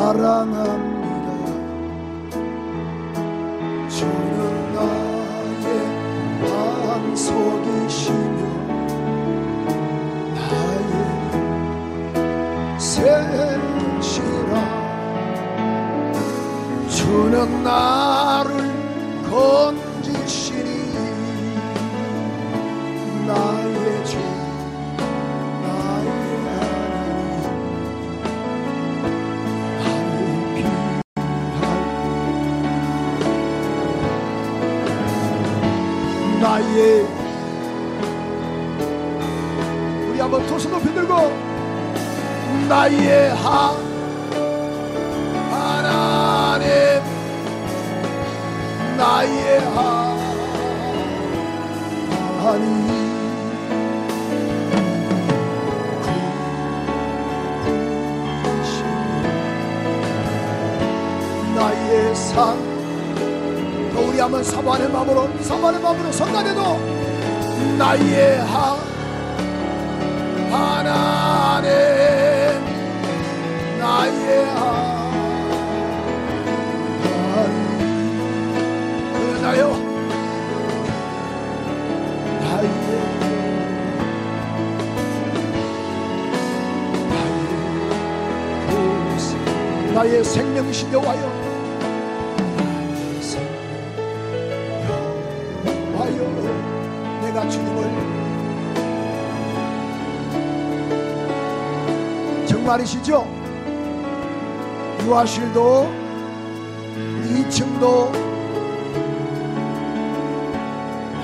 사랑합니다. 주는 나의 반석이시며 나의 셋이라. 주는 나를 건지시니 나의 주 나의 하나님 나의 우리 한번 두 손 높이 들고 나의 하나님 나의 하나님 나의 산. 또 우리 한번 사모하는 마음으로 성가대도 나의 하나님 나의 하나님 그러나요 나의 생명이신 여호와여 내가 주님을 정말이시죠? 유아실도 2층도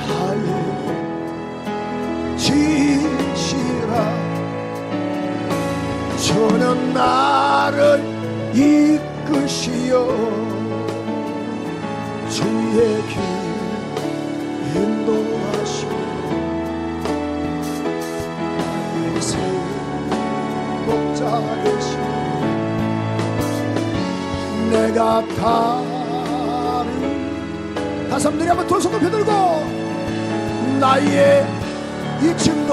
나의 지시라. 주는 나를 이끄시어 주의 길 인도하시고 나의 새 목자 되시고 내가 가는 다섯들이 한번 두 손 높이 들고 나의 2층도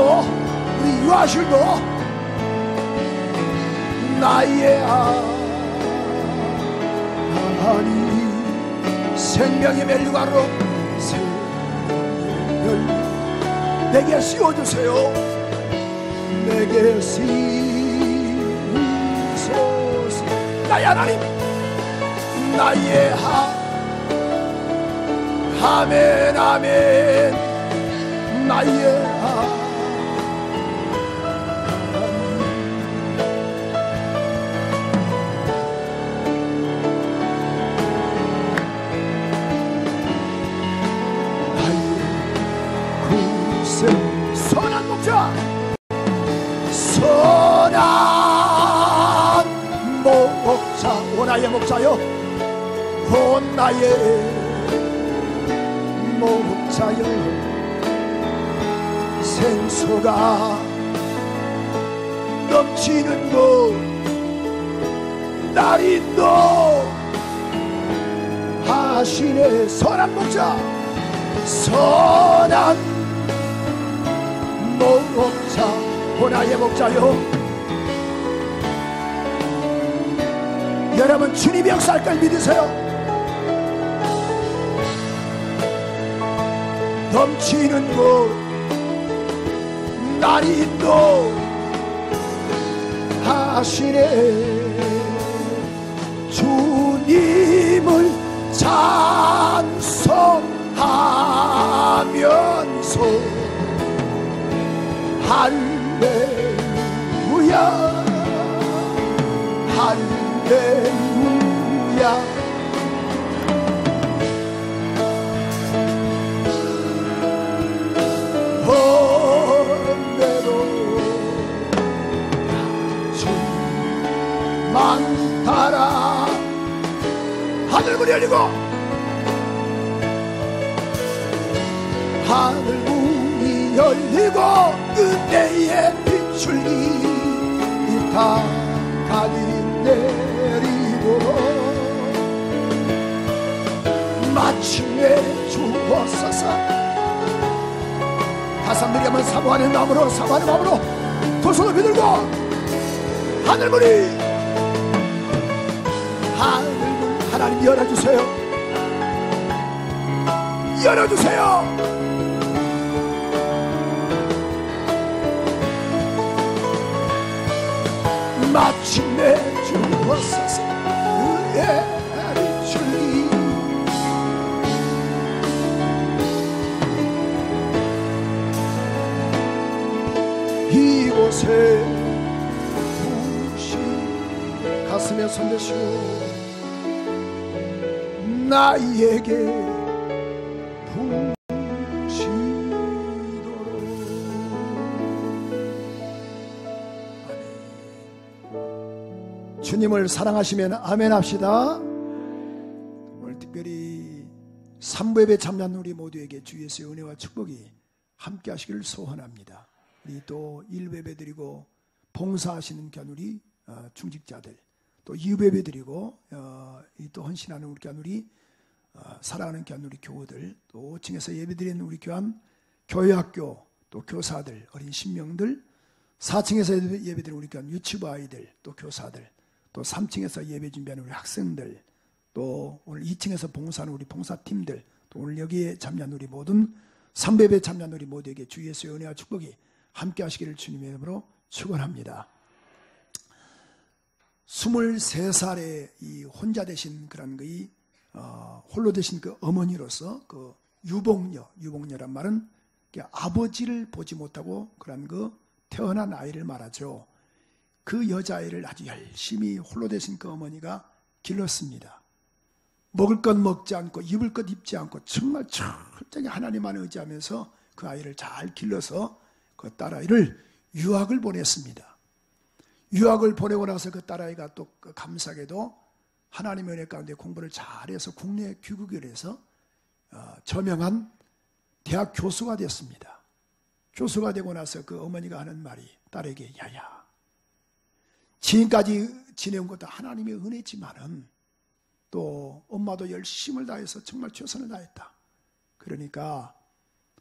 우리 유아실도 나의 하나님 생명의 멜류가로 내게 씌워주세요. 내게 씌우소서. 나의 하나님 나의 아멘 아멘 나의 선한 목자 선한 목자 원하의 목자요 원나의 목자여 생수가 넘치는 곳 날인도 하시네. 선한 목자 선한 목자 원하의 목자요. 여러분 주님이 역사할 걸 믿으세요. 넘치는 곳 날이 또 하시네. 주님을 찬송하면서 할렐루야 할렐루야 번대로 주만 따라 하늘문이 열리고 하늘문이 열리고 은혜의 빛을 다 가니 내리고 마침내 주옵소서. 다산들이 한번 사모하는 마음으로 두 손을 비들고 하늘문이 하늘문 하나님 열어주세요. 열어주세요. 마침내 주옵소서. 은혜를 주니 이곳에 부시 가슴에 손대시고 나에게 주님을 사랑하시면 아멘 합시다. 오늘 특별히 3부 예배 참여한 우리 모두에게 주 예수의 은혜와 축복이 함께 하시기를 소원합니다. 우리 또 1부 예배 드리고 봉사하시는 겨누리 중직자들, 또 2부 예배 드리고 또 헌신하는 우리 겨누리 사랑하는 겨누리 교우들, 또 5층에서 예배 드리는 우리 교환 교회학교 또 교사들, 어린 신명들, 4층에서 예배 드리는 우리 교환 유치부 아이들, 또 교사들, 또 3층에서 예배 준비하는 우리 학생들, 또 오늘 2층에서 봉사하는 우리 봉사팀들, 또 오늘 여기에 참여한 우리 모든 3부 예배에 참여한 우리 모두에게 주 예수의 은혜와 축복이 함께 하시기를 주님의 이름으로 축원합니다. 23살에 이 혼자 되신 그런 그 홀로 되신 그 어머니로서 그 유복녀란 말은 아버지를 보지 못하고 그런 그 태어난 아이를 말하죠. 그 여자아이를 아주 열심히 홀로 되신 그 어머니가 길렀습니다. 먹을 것 먹지 않고 입을 것 입지 않고 정말 철저히 하나님만 의지하면서 그 아이를 잘 길러서 그 딸아이를 유학을 보냈습니다. 유학을 보내고 나서 그 딸아이가 또 감사하게도 하나님의 은혜 가운데 공부를 잘해서 국내 귀국을 해서 저명한 대학 교수가 됐습니다. 교수가 되고 나서 그 어머니가 하는 말이 딸에게 야야, 지금까지 지내온 것도 하나님의 은혜지만은 또 엄마도 열심을 다해서 정말 최선을 다했다. 그러니까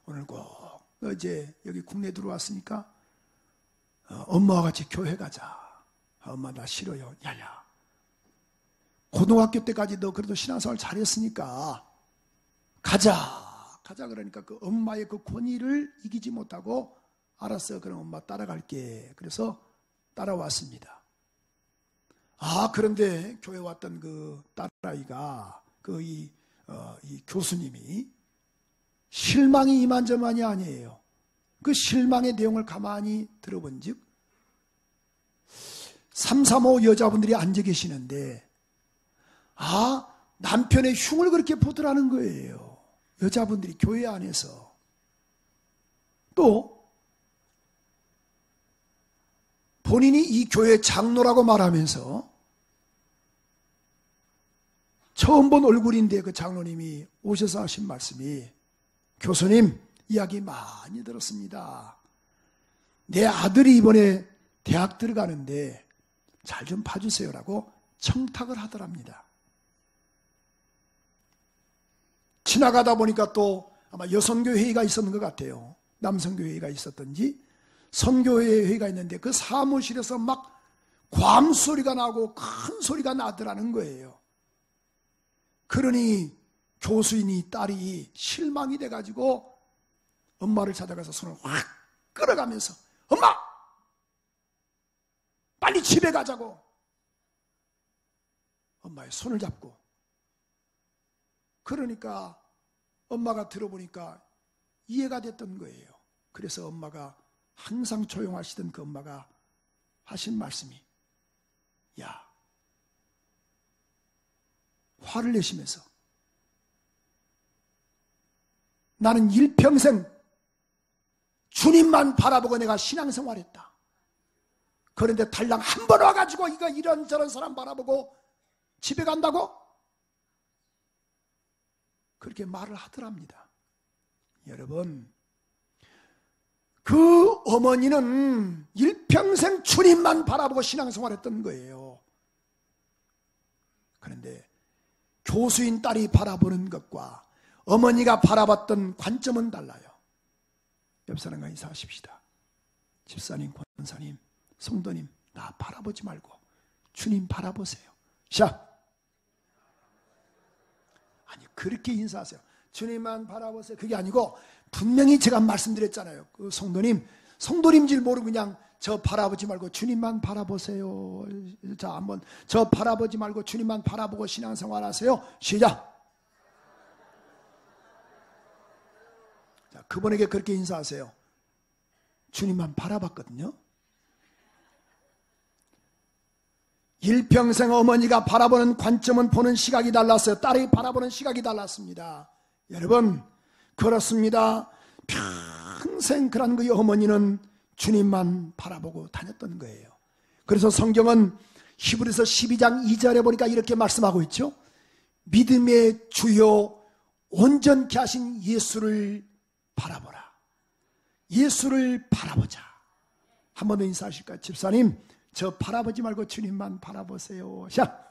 오늘 꼭 너 이제 여기 국내에 들어왔으니까 엄마와 같이 교회 가자. 엄마 나 싫어요. 야야, 고등학교 때까지 너 그래도 신앙생활 잘했으니까 가자 그러니까 그 엄마의 그 권위를 이기지 못하고 알았어, 그럼 엄마 따라갈게. 그래서 따라왔습니다. 그런데 교회 왔던 그 딸아이가 이 교수님이 실망이 이만저만이 아니에요. 그 실망의 내용을 가만히 들어본 즉 3, 3, 5 여자분들이 앉아 계시는데 남편의 흉을 그렇게 보더라는 거예요. 여자분들이 교회 안에서. 또 본인이 이 교회 장로라고 말하면서 처음 본 얼굴인데 그 장로님이 오셔서 하신 말씀이 교수님, 이야기 많이 들었습니다. 내 아들이 이번에 대학 들어가는데 잘 좀 봐주세요라고 청탁을 하더랍니다. 지나가다 보니까 또 아마 여성교 회의가 있었는 것 같아요. 남성교 회의가 있었던지 선교회 회의가 있는데 그 사무실에서 막 괌소리가 나고 큰 소리가 나더라는 거예요. 그러니 교수인이 딸이 실망이 돼가지고 엄마를 찾아가서 손을 확 끌어가면서 엄마! 빨리 집에 가자고 엄마의 손을 잡고, 그러니까 엄마가 들어보니까 이해가 됐던 거예요. 그래서 엄마가 항상 조용하시던 그 엄마가 하신 말씀이 야, 화를 내시면서 나는 일평생 주님만 바라보고 내가 신앙생활했다. 그런데 달랑 한 번 와가지고 이거 이런저런 사람 바라보고 집에 간다고? 그렇게 말을 하더랍니다. 여러분, 그 어머니는 일평생 주님만 바라보고 신앙생활했던 거예요. 그런데 교수인 딸이 바라보는 것과 어머니가 바라봤던 관점은 달라요. 옆 사람과 인사하십시다. 집사님, 권사님, 성도님, 나 바라보지 말고 주님 바라보세요. 자, 아니, 그렇게 인사하세요. 주님만 바라보세요. 그게 아니고 분명히 제가 말씀드렸잖아요. 그 성도님 줄 모르고 그냥 저 바라보지 말고 주님만 바라보세요. 자, 한번 저 바라보지 말고 주님만 바라보고 신앙생활 하세요. 시작. 자, 그분에게 그렇게 인사하세요. 주님만 바라봤거든요. 일평생 어머니가 바라보는 관점은 보는 시각이 달랐어요. 딸이 바라보는 시각이 달랐습니다. 여러분, 그렇습니다. 평생 그런 그 어머니는 주님만 바라보고 다녔던 거예요. 그래서 성경은 히브리서 12장 2절에 보니까 이렇게 말씀하고 있죠. 믿음의 주요 온전케 하신 예수를 바라보라. 예수를 바라보자. 한 번 더 인사하실까요? 집사님, 저 바라보지 말고 주님만 바라보세요. 자,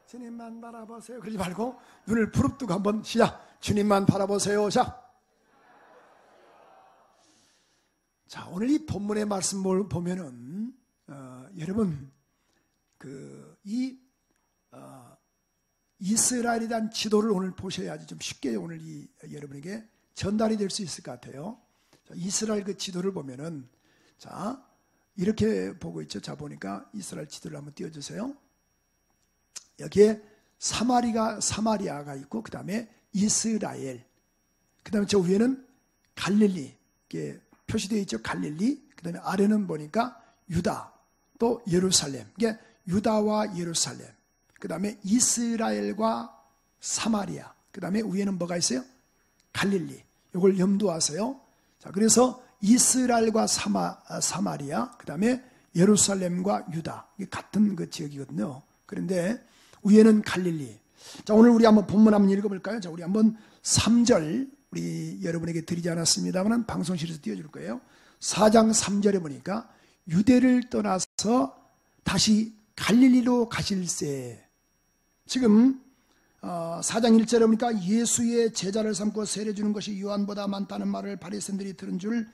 주님만 바라보세요. 그러지 말고 눈을 부릅뜨고 한번 시작. 주님만 바라보세요. 자, 오늘 이 본문의 말씀을 보면은 여러분 이스라엘에 대한 지도를 오늘 보셔야지 좀 쉽게 오늘 여러분에게 전달이 될 수 있을 것 같아요. 자, 이스라엘 그 지도를 보면은 자, 이렇게 보고 있죠. 자, 보니까 이스라엘 지도를 한번 띄워주세요. 여기에 사마리아가 있고, 그 다음에 이스라엘, 그 다음에 저 위에는 갈릴리, 이게 표시되어 있죠. 갈릴리, 그 다음에 아래는 보니까 유다, 또 예루살렘, 이게 유다와 예루살렘, 그 다음에 이스라엘과 사마리아, 그 다음에 위에는 뭐가 있어요? 갈릴리. 이걸 염두하세요. 자, 그래서 이스라엘과 사마리아, 그 다음에 예루살렘과 유다, 이게 같은 그 지역이거든요. 그런데 위에는 갈릴리. 자, 오늘 우리 한번 본문 한번 읽어볼까요? 자, 우리 한번 3절 우리 여러분에게 드리지 않았습니다만 방송실에서 띄워줄 거예요. 4장 3절에 보니까 유대를 떠나서 다시 갈릴리로 가실세. 지금 4장 1절에 보니까 예수의 제자를 삼고 세례 주는 것이 요한보다 많다는 말을 바리새인들이 들은 줄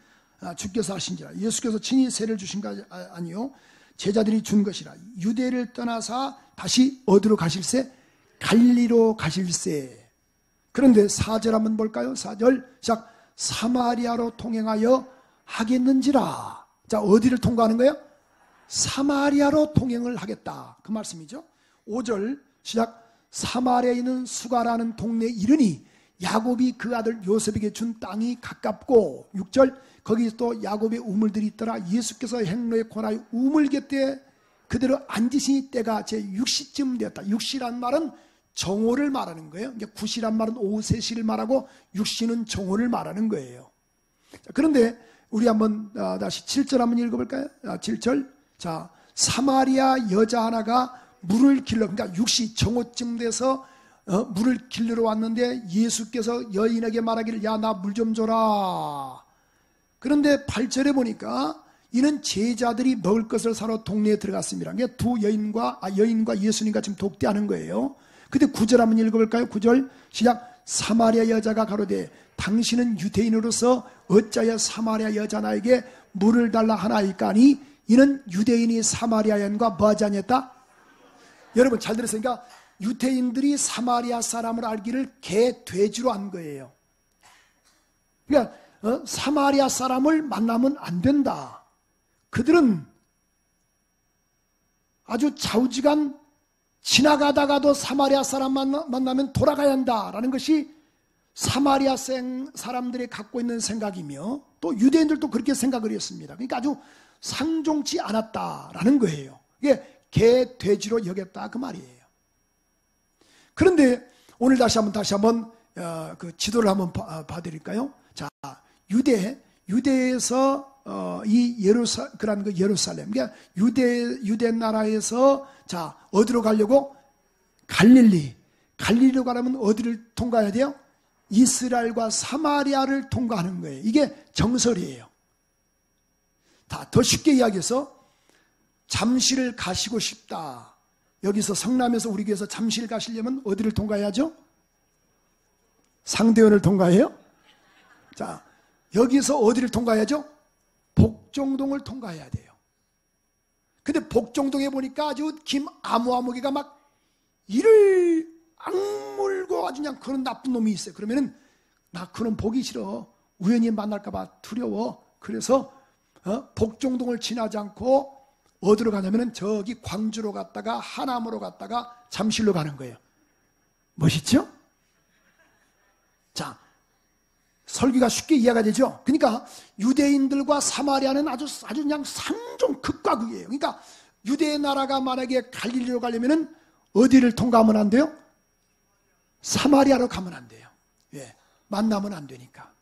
주께서 아신지라. 예수께서 친히 세례를 주신 것 아니요 제자들이 준 것이라. 유대를 떠나서 다시 어디로 가실세? 갈릴리로 가실세. 그런데 4절 한번 볼까요? 4절 시작. 사마리아로 통행하여 하겠는지라. 자, 어디를 통과하는 거예요? 사마리아로 통행을 하겠다. 그 말씀이죠. 5절 시작. 사마리아에 있는 수가라는 동네에 이르니 야곱이 그 아들 요셉에게 준 땅이 가깝고, 6절 거기 또 야곱의 우물들이 있더라. 예수께서 행로에 권하여 우물 곁에 그대로 앉으시니 때가 제 6시쯤 되었다. 6시란 말은 정오를 말하는 거예요. 이제 9시란 말은 오후 3시를 말하고 6시는 정오를 말하는 거예요. 자, 그런데 우리 한번 다시 7절 한번 읽어볼까요? 7절. 자, 사마리아 여자 하나가 물을 길러, 그러니까 6시 정오쯤 돼서 물을 길러러 왔는데 예수께서 여인에게 말하기를 야, 나 물 좀 줘라. 그런데 8절에 보니까 이는 제자들이 먹을 것을 사러 동네에 들어갔습니다. 그러니까 두 여인과 예수님과 지금 독대하는 거예요. 근데 9절 한번 읽어볼까요? 9절 시작. 사마리아 여자가 가로되 당신은 유대인으로서 어찌하여 사마리아 여자 나에게 물을 달라 하나이까 하니 이는 유대인이 사마리아 여인과 뭐하지 아니했다? 여러분 잘 들으세요. 유대인들이 사마리아 사람을 알기를 개돼지로 한 거예요. 그러니까 사마리아 사람을 만나면 안 된다. 그들은 아주 좌우지간 지나가다가도 사마리아 사람 만나면 돌아가야 한다라는 것이 사마리아 사람들이 갖고 있는 생각이며, 또 유대인들도 그렇게 생각을 했습니다. 그러니까 아주 상종치 않았다라는 거예요. 이게 개, 돼지로 여겼다 그 말이에요. 그런데 오늘 다시 한번 그 지도를 한번 봐드릴까요? 자, 유대에서 그런 그 예루살렘, 그러니까 유대 나라에서 자 어디로 가려고? 갈릴리로 가려면 어디를 통과해야 돼요? 이스라엘과 사마리아를 통과하는 거예요. 이게 정설이에요. 더 쉽게 이야기해서 잠시를 가시고 싶다. 여기서 성남에서 우리 교회에서 잠시를 가시려면 어디를 통과해야죠? 상대원을 통과해요? 자, 여기서 어디를 통과해야죠? 복종동을 통과해야 돼요. 근데 복종동에 보니까 아주 긴 암호화무기가 막 이를 악물고 아주 그냥 그런 나쁜 놈이 있어요. 그러면은 나 그놈 보기 싫어. 우연히 만날까봐 두려워. 그래서 복종동을 지나지 않고 어디로 가냐면은 저기 광주로 갔다가 하남으로 갔다가 잠실로 가는 거예요. 멋있죠? 자, 설교가 쉽게 이해가 되죠? 그러니까 유대인들과 사마리아는 아주 그냥 상종 극과 극이에요. 그러니까 유대 나라가 만약에 갈릴리로 가려면은 어디를 통과하면 안 돼요? 사마리아로 가면 안 돼요. 예, 만나면 안 되니까.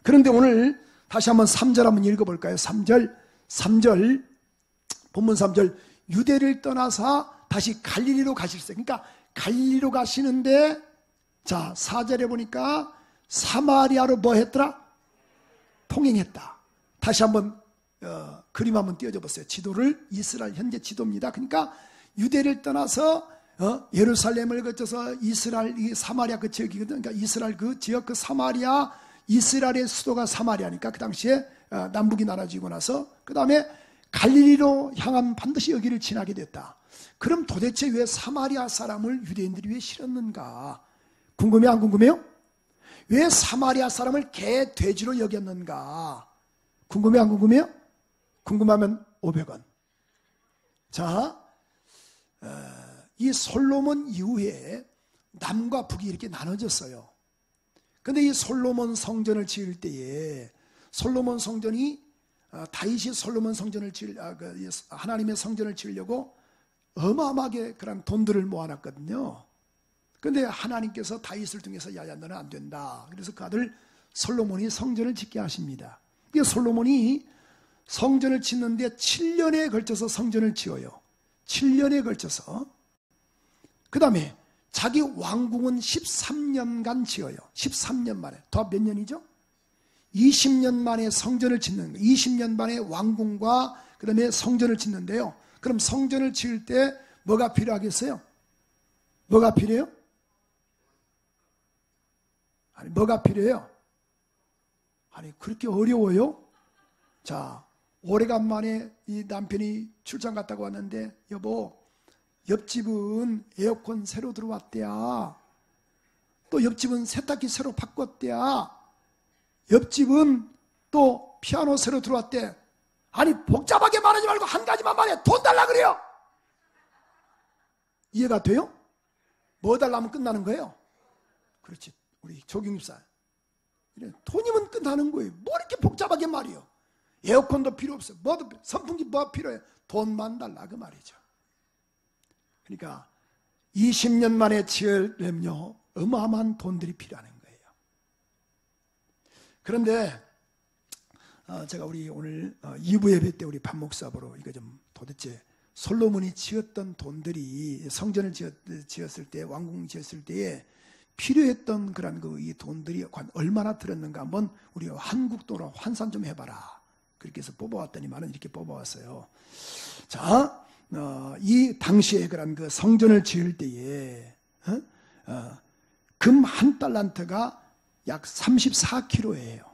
그런데 오늘 다시 한번 3절 한번 읽어볼까요? 3절 본문 3절 유대를 떠나서 다시 갈릴리로 가실세. 그러니까 갈릴리로 가시는데 자 4절에 보니까 사마리아로 뭐 했더라? 통행했다. 다시 한번 그림 한번 띄워줘 보세요. 지도를 이스라엘 현재 지도입니다. 그러니까 유대를 떠나서 예루살렘을 거쳐서 이스라엘 이 사마리아 그 지역이거든. 그러니까 이스라엘 그 지역 그 사마리아 이스라엘의 수도가 사마리아니까 그 당시에 남북이 나눠지고 나서 그 다음에 갈릴리로 향한 반드시 여기를 지나게 됐다. 그럼 도대체 왜 사마리아 사람을 유대인들이 왜 싫었는가? 궁금해 안 궁금해요? 왜 사마리아 사람을 개 돼지로 여겼는가? 궁금해 안 궁금해요? 궁금하면 500원. 자, 이 솔로몬 이후에 남과 북이 이렇게 나눠졌어요. 근데 이 솔로몬 성전을 지을 때에 솔로몬 성전이 다윗이 솔로몬 성전을 하나님의 성전을 지으려고 어마어마하게 그런 돈들을 모아놨거든요. 근데 하나님께서 다윗을 통해서 야야 너는 안 된다. 그래서 그 아들 솔로몬이 성전을 짓게 하십니다. 이 솔로몬이 성전을 짓는데 7년에 걸쳐서 성전을 지어요. 7년에 걸쳐서. 그 다음에 자기 왕궁은 13년간 지어요. 13년 만에. 더 몇 년이죠? 20년 만에 성전을 짓는 거예요. 20년 만에 왕궁과 그 다음에 성전을 짓는데요. 그럼 성전을 지을 때 뭐가 필요하겠어요? 뭐가 필요해요? 아니 뭐가 필요해요? 아니 그렇게 어려워요? 자, 오래간만에 이 남편이 출장 갔다고 왔는데 여보 옆집은 에어컨 새로 들어왔대야. 또 옆집은 세탁기 새로 바꿨대야. 옆집은 또 피아노 새로 들어왔대. 아니 복잡하게 말하지 말고 한 가지만 말해. 돈 달라 그래요. 이해가 돼요? 뭐 달라면 끝나는 거예요. 그렇지. 우리 조경입사 돈이면 끝나는 거예요. 뭐 이렇게 복잡하게 말이요. 에어컨도 필요 없어. 뭐도 선풍기 뭐 필요해. 돈만 달라 그 말이죠. 그러니까 20년 만에 지으려면요 어마어마한 돈들이 필요한 거예요. 그런데 제가 우리 오늘 2부 예배 때 우리 박 목사 보러 이거 좀 도대체 솔로몬이 지었던 돈들이 성전을 지었을 때 왕궁 지었을 때에 필요했던 그런 이 돈들이 얼마나 들었는가 한번 우리 한국 돈으로 환산 좀 해봐라. 그렇게 해서 뽑아왔더니만은 이렇게 뽑아왔어요. 자, 이 당시에 그런 그 성전을 지을 때에 금 한 달란트가 약 34kg예요.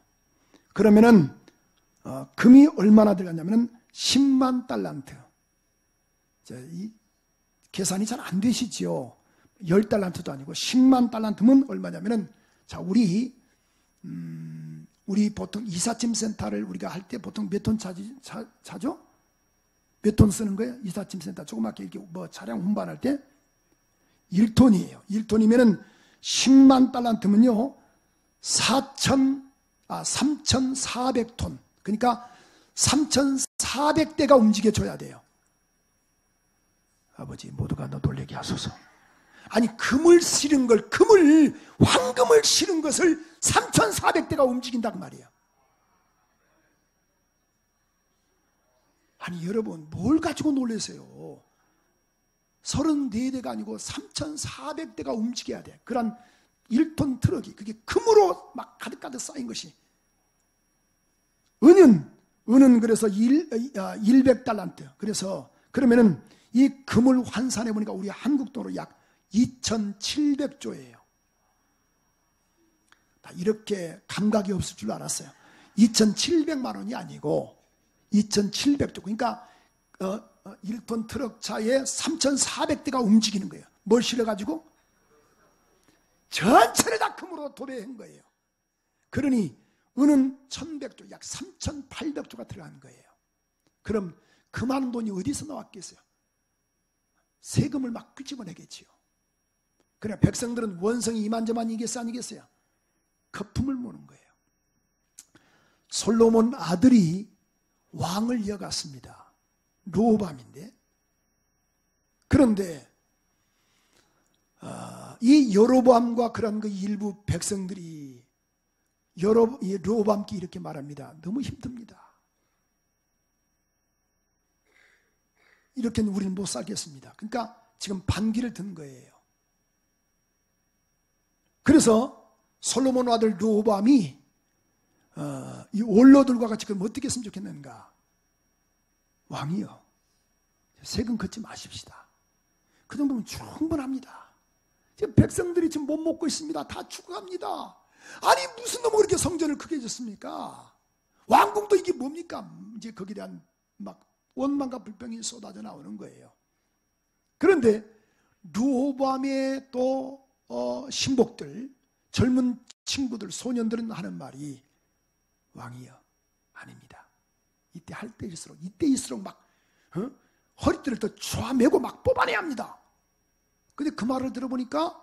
그러면은 금이 얼마나 들어갔냐면은 10만 달란트. 자, 이 계산이 잘 안 되시지요. 10달란트도 아니고 10만 달란트면 얼마냐면은 자, 우리 보통 이삿짐 센터를 우리가 할 때 보통 몇 톤 차죠? 몇 톤 쓰는 거예요? 이삿짐 센터 조그맣게 이렇게 뭐 차량 운반할 때 1톤이에요. 1톤이면은 10만 달란트면요 3,400톤. 그러니까 3,400대가 움직여줘야 돼요. 아버지 모두가 너 놀래게 하소서. 아니 금을 실은 걸 황금을 실은 것을 3,400대가 움직인단 말이에요. 아니 여러분 뭘 가지고 놀라세요? 34대가 아니고 3,400대가 움직여야 돼. 그런 1톤 트럭이 그게 금으로 막 가득가득 쌓인 것이. 은은 그래서 100달란트. 그래서 그러면은 이 금을 환산해 보니까 우리 한국 돈으로 약 2,700조예요. 이렇게 감각이 없을 줄 알았어요. 2,700만 원이 아니고 2,700조. 그러니까 1톤 트럭 차에 3,400대가 움직이는 거예요. 뭘 실어가지고? 전체를 다 금으로 도배한 거예요. 그러니 은은 1,100조, 약 3,800조가 들어간 거예요. 그럼 그 많은 돈이 어디서 나왔겠어요? 세금을 막 끄집어내겠지요. 그러나 백성들은 원성이 이만저만이겠어 아니겠어요? 거품을 모는 거예요. 솔로몬 아들이 왕을 이어갔습니다. 르호보암인데, 그런데 이 여로보암과 그런 그 일부 백성들이 르호보암께 이렇게 말합니다. 너무 힘듭니다. 이렇게는 우리는 못 살겠습니다. 그러니까 지금 반기를 든 거예요. 그래서 솔로몬 아들 르호보암이 이 원로들과 같이 그럼 어떻게 했으면 좋겠는가? 왕이요, 세금 걷지 마십시다. 그 정도면 충분합니다. 지금 백성들이 지금 못 먹고 있습니다. 다 죽어갑니다. 아니 무슨 놈이 그렇게 성전을 크게 해줬습니까? 왕궁도 이게 뭡니까? 이제 거기에 대한 막 원망과 불평이 쏟아져 나오는 거예요. 그런데 르호보암의 또 신복들, 젊은 친구들, 소년들은 하는 말이, 왕이여, 아닙니다. 이때일수록 막 허리띠를 더 좌매고 막 뽑아내야 합니다. 근데 그 말을 들어보니까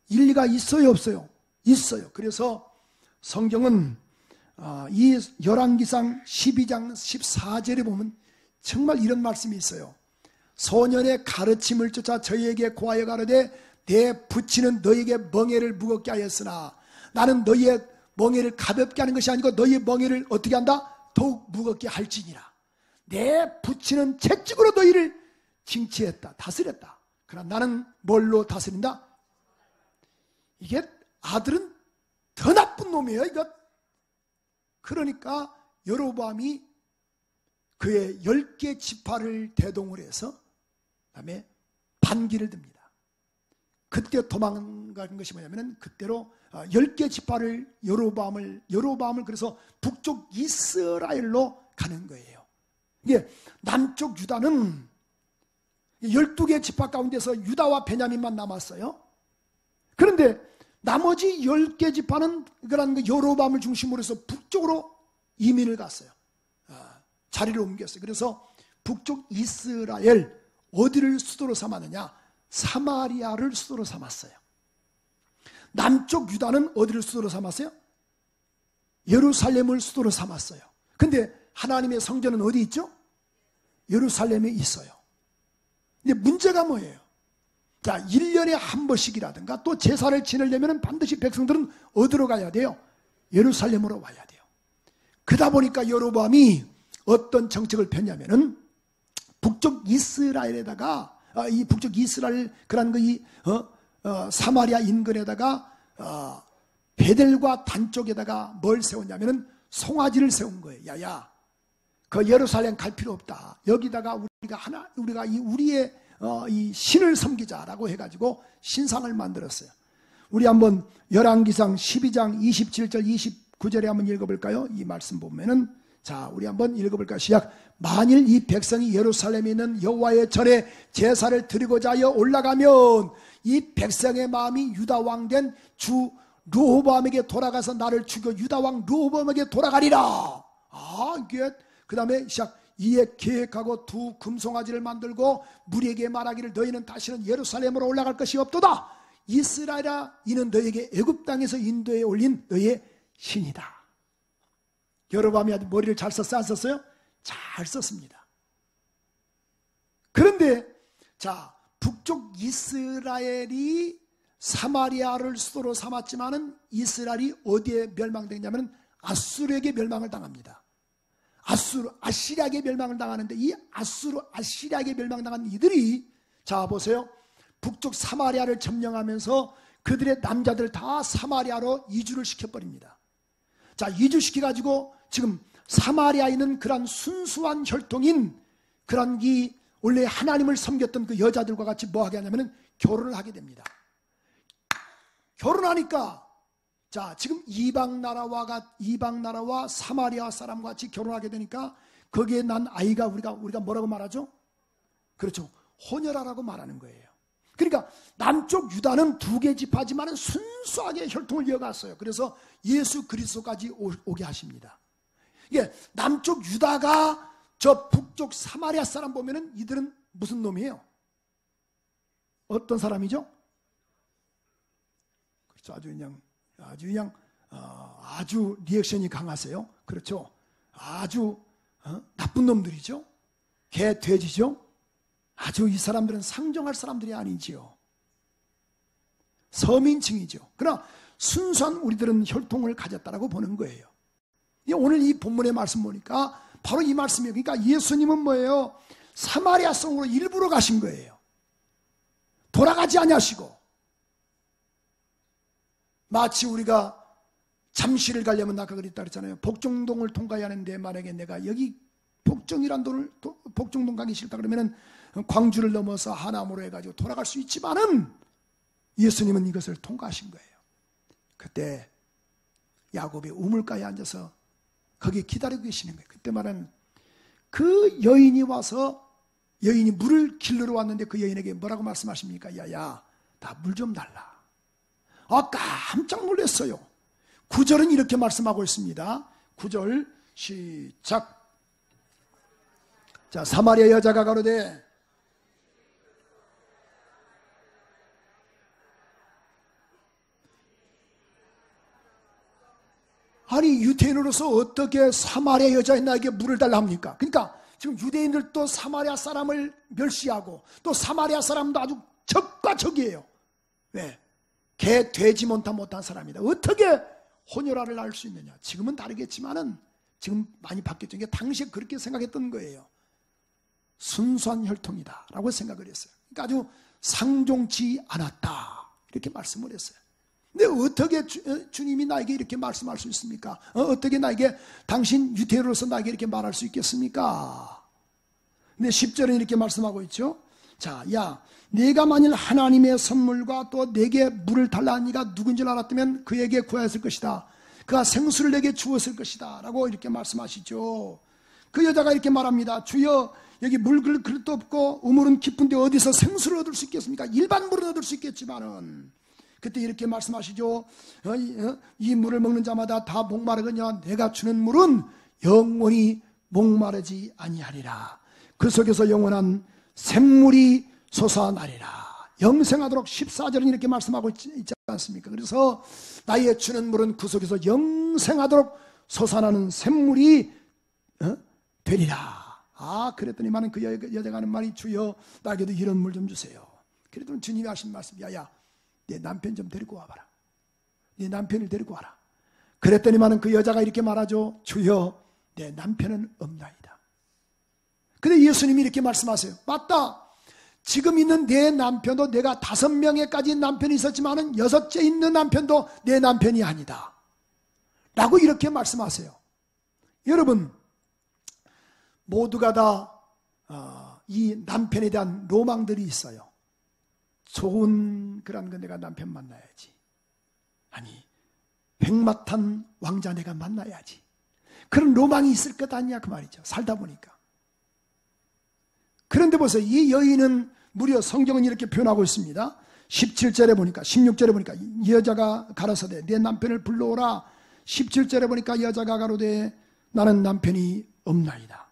일리가 있어요, 없어요? 있어요. 그래서 성경은 이 열왕기상 12장 14절에 보면 정말 이런 말씀이 있어요. 소년의 가르침을 쫓아 저희에게 고하여 가로되 내 부치는 너희에게 멍에를 무겁게 하였으나 나는 너희의 멍에를 가볍게 하는 것이 아니고 너희의 멍에를 어떻게 한다? 더욱 무겁게 할지니라. 내 부치는 채찍으로 너희를 징치했다, 다스렸다. 그러나 나는 뭘로 다스린다? 이게 아들은 더 나쁜 놈이에요, 이것. 그러니까 여로보암이 그의 10개 지파를 대동을 해서 그다음에 반기를 듭니다. 그때 도망간 것이 뭐냐면 그때로 10개 지파를 여로보암을 그래서 북쪽 이스라엘로 가는 거예요. 이게 남쪽 유다는 12개 지파 가운데서 유다와 베냐민만 남았어요. 그런데 나머지 10개 지파는 그런 여로보암을 중심으로 해서 북쪽으로 이민을 갔어요. 자리를 옮겼어요. 그래서 북쪽 이스라엘 어디를 수도로 삼았느냐? 사마리아를 수도로 삼았어요. 남쪽 유다는 어디를 수도로 삼았어요? 예루살렘을 수도로 삼았어요. 근데 하나님의 성전은 어디 있죠? 예루살렘에 있어요. 근데 문제가 뭐예요? 자, 1년에 한 번씩이라든가 또 제사를 지내려면 반드시 백성들은 어디로 가야 돼요? 예루살렘으로 와야 돼요. 그러다 보니까 여로보암이 어떤 정책을 폈냐면은 북쪽 이스라엘에다가 이 북쪽 이스라엘 그런 사마리아 인근에다가 베델과 단 쪽에다가 뭘 세웠냐면은 송아지를 세운 거예요. 야야, 그 예루살렘 갈 필요 없다. 여기다가 우리가 우리의 이 신을 섬기자라고 해가지고 신상을 만들었어요. 우리 한번 열왕기상 12장 27절 29절에 한번 읽어볼까요? 이 말씀 보면은, 자, 우리 한번 읽어볼까요? 시작. 만일 이 백성이 예루살렘에 있는 여호와의 절에 제사를 드리고자 하여 올라가면 이 백성의 마음이 유다 왕 된 주 르호보암에게 돌아가서 나를 죽여 유다 왕 르호보암에게 돌아가리라. 이게 그 다음에 시작. 이에 계획하고 두 금송아지를 만들고 무리에게 말하기를 너희는 다시는 예루살렘으로 올라갈 것이 없도다. 이스라엘아, 이는 너희에게 애굽 땅에서 인도에 올린 너희의 신이다. 여로보암이 아주 머리를 잘 썼어요, 안 썼어요? 잘 썼습니다. 그런데 자, 북쪽 이스라엘이 사마리아를 수도로 삼았지만은 이스라엘이 어디에 멸망되냐면 아수르에게 멸망을 당합니다. 아시리아에게 멸망을 당하는데 이 아시리아에게 멸망당한 이들이, 자 보세요, 북쪽 사마리아를 점령하면서 그들의 남자들 다 사마리아로 이주를 시켜버립니다. 자, 이주시켜가지고 지금 사마리아에 있는 그런 순수한 혈통인 그런 원래 하나님을 섬겼던 그 여자들과 같이 뭐 하게 하냐면 결혼을 하게 됩니다. 결혼하니까 자, 지금 이방 나라와 사마리아 사람과 같이 결혼하게 되니까 거기에 난 아이가 우리가 뭐라고 말하죠? 그렇죠. 혼혈아라고 말하는 거예요. 그러니까 남쪽 유다는 두 개 지파지만 순수하게 혈통을 이어갔어요. 그래서 예수 그리스도까지 오게 하십니다. 이게 남쪽 유다가 저 북쪽 사마리아 사람 보면은 이들은 무슨 놈이에요? 어떤 사람이죠? 그렇죠. 아주 리액션이 강하세요. 그렇죠. 아주 나쁜 놈들이죠. 개, 돼지죠. 아주 이 사람들은 상종할 사람들이 아니지요. 서민층이죠. 그러나 순수한 우리들은 혈통을 가졌다라고 보는 거예요. 오늘 이 본문의 말씀 보니까 바로 이 말씀이에요. 그러니까 예수님은 뭐예요? 사마리아 성으로 일부러 가신 거예요. 돌아가지 아니하시고, 마치 우리가 잠시를 가려면 아까 그랬다 그랬잖아요. 복종동을 통과해야 하는데 만약에 내가 여기 복종동 가기 싫다 그러면은 광주를 넘어서 하남으로 해가지고 돌아갈 수 있지만은 예수님은 이것을 통과하신 거예요. 그때 야곱이 우물가에 앉아서 거기 기다리고 계시는 거예요. 그때 말하는 그 여인이 와서 여인이 물을 길러러 왔는데 그 여인에게 뭐라고 말씀하십니까? 야야, 나 물 좀 달라. 깜짝 놀랐어요. 9절은 이렇게 말씀하고 있습니다. 9절 시작. 자, 사마리아 여자가 가로되 아니 유대인으로서 어떻게 사마리아 여자인 나에게 물을 달라 합니까? 그러니까 지금 유대인들도 사마리아 사람을 멸시하고 또 사마리아 사람도 아주 적과 적이에요. 왜? 개, 돼지 못한 사람이다. 어떻게 혼혈아를 낳을 수 있느냐? 지금은 다르겠지만은 지금 많이 바뀌었죠. 당시에 그렇게 생각했던 거예요. 순수한 혈통이다 라고 생각을 했어요. 그러니까 아주 상종치 않았다 이렇게 말씀을 했어요. 근데 어떻게 주님이 나에게 이렇게 말씀할 수 있습니까? 어떻게 나에게 당신 유대인으로서 나에게 이렇게 말할 수 있겠습니까? 근데 10절은 이렇게 말씀하고 있죠. 자, 야, 네가 만일 하나님의 선물과 또 내게 물을 달라는 이가 누군지 알았다면 그에게 구하였을 것이다. 그가 생수를 내게 주었을 것이다 라고 이렇게 말씀하시죠. 그 여자가 이렇게 말합니다. 주여, 여기 물 그릇도 없고 우물은 깊은데 어디서 생수를 얻을 수 있겠습니까? 일반 물은 얻을 수 있겠지만은 그때 이렇게 말씀하시죠. 이 물을 먹는 자마다 다 목마르거냐. 내가 주는 물은 영원히 목마르지 아니하리라. 그 속에서 영원한 샘물이 솟아나리라. 영생하도록 14절은 이렇게 말씀하고 있지 않습니까? 그래서 나의 주는 물은 그 속에서 영생하도록 솟아나는 샘물이 되리라. 그랬더니만은 그 여자가 하는 말이 주여 나에게도 이런 물 좀 주세요. 그랬더니 주님이 하신 말씀, 야야 내 남편 좀 데리고 와봐라. 내 남편을 데리고 와라. 그랬더니만은 그 여자가 이렇게 말하죠. 주여 내 남편은 없나이다. 근데 예수님이 이렇게 말씀하세요. 맞다. 지금 있는 내 남편도 내가 5명에까지 남편이 있었지만은 6째 있는 남편도 내 남편이 아니다 라고 이렇게 말씀하세요. 여러분 모두가 다 이 남편에 대한 로망들이 있어요. 좋은 그런 거 내가 남편 만나야지. 아니 백마탄 왕자 내가 만나야지. 그런 로망이 있을 것 아니냐 그 말이죠. 살다 보니까. 그런데 보세요. 이 여인은 무려 성경은 이렇게 표현하고 있습니다. 17절에 보니까 16절에 보니까 이 여자가 가라사대 내 남편을 불러오라. 17절에 보니까 여자가 가로되 나는 남편이 없나이다.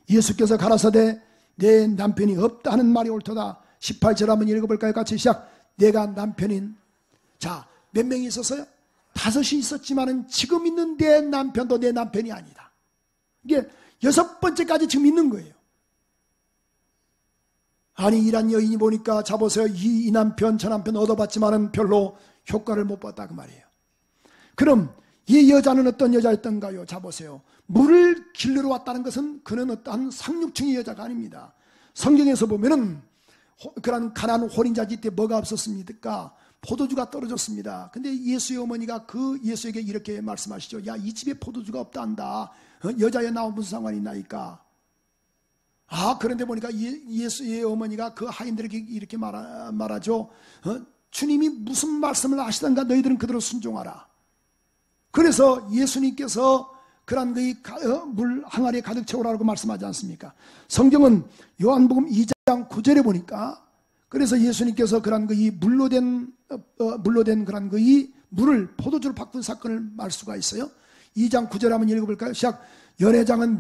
예수께서 가라사대 내 남편이 없다 하는 말이 옳도다. 18절 한번 읽어볼까요? 같이 시작. 내가 남편인. 자, 몇 명이 있었어요? 5이 있었지만은 지금 있는 내 남편도 내 남편이 아니다. 이게 6번째까지 지금 있는 거예요. 아니 이란 여인이 보니까 자보세요. 이 남편 저 남편 얻어봤지만은 별로 효과를 못 봤다 그 말이에요. 그럼 이 여자는 어떤 여자였던가요? 자보세요. 물을 길러러 왔다는 것은 그는 어떠한 상류층의 여자가 아닙니다. 성경에서 보면은 그런 가난한 혼인자집 때 뭐가 없었습니까? 포도주가 떨어졌습니다. 근데 예수의 어머니가 그 예수에게 이렇게 말씀하시죠. 야, 이 집에 포도주가 없다 한다. 여자에 나와 무슨 상관이 있나이까? 그런데 보니까 예수의 어머니가 그 하인들에게 이렇게 말하죠. 주님이 무슨 말씀을 하시던가 너희들은 그대로 순종하라. 그래서 예수님께서 그런 물 항아리에 가득 채우라고 말씀하지 않습니까? 성경은 요한복음 2장 2장 9절에 보니까 그래서 예수님께서 그런 이 물로 된 그런 이 물을 포도주로 바꾼 사건을 말 수가 있어요. 2장 9절 한번 읽어볼까요? 시작. 연회장은